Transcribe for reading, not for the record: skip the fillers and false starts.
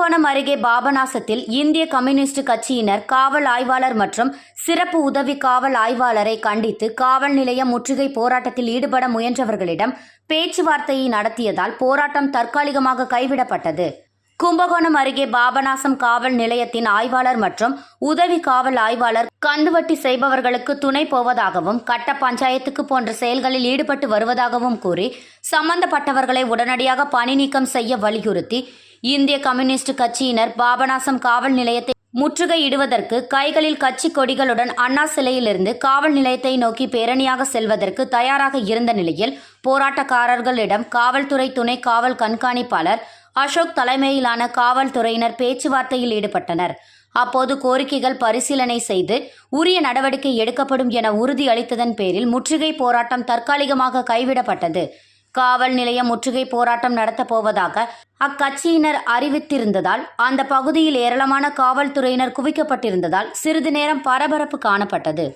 கும்பகோணம் அருகே பாபநாசத்தில் இந்திய கம்யூனிஸ்ட் கட்சியினர் காவல் ஆய்வாளர் மற்றும் சிறப்பு உதவி காவல் ஆய்வாளரை கண்டித்து காவல் நிலைய முற்றுகை போராட்டத்தில் ஈடுபட முயன்றவர்களிடம் பேச்சுவார்த்தையை நடத்தியதால் போராட்டம் தற்காலிகமாக கைவிடப்பட்டது. கும்பகோணம் அருகே பாபநாசம் காவல் நிலையத்தின் ஆய்வாளர் மற்றும் உதவி காவல் ஆய்வாளர் கந்துவட்டி செய்பவர்களுக்கு துணை போவதாகவும் கட்ட பஞ்சாயத்துக்கு போன்ற செயல்களில் ஈடுபட்டு வருவதாகவும் கூறி சம்பந்தப்பட்டவர்களை உடனடியாக பணி நீக்கம் செய்ய வலியுறுத்தி இந்திய கம்யூனிஸ்ட் கட்சியினர் பாபநாசம் காவல் நிலையத்தை முற்றுகையிடுவதற்கு கைகளில் கட்சி கொடிகளுடன் அண்ணா சிலையிலிருந்து காவல் நிலையத்தை நோக்கி பேரணியாக செல்வதற்கு தயாராக இருந்த நிலையில் போராட்டக்காரர்களிடம் காவல்துறை துணை காவல் கண்காணிப்பாளர் அசோக் தலைமையிலான காவல்துறையினர் பேச்சுவார்த்தையில் ஈடுபட்டனர். அப்போது கோரிக்கைகள் பரிசீலனை செய்து உரிய நடவடிக்கை எடுக்கப்படும் என உறுதி அளித்ததன் பேரில் முற்றுகை போராட்டம் தற்காலிகமாக கைவிடப்பட்டது. காவல் நிலைய முற்றுகை போராட்டம் நடத்தப் போவதாக அக்கட்சியினர் அறிவித்திருந்ததால் அந்த பகுதியில் ஏராளமான காவல்துறையினர் குவிக்கப்பட்டிருந்ததால் சிறிது நேரம் பரபரப்பு காணப்பட்டது.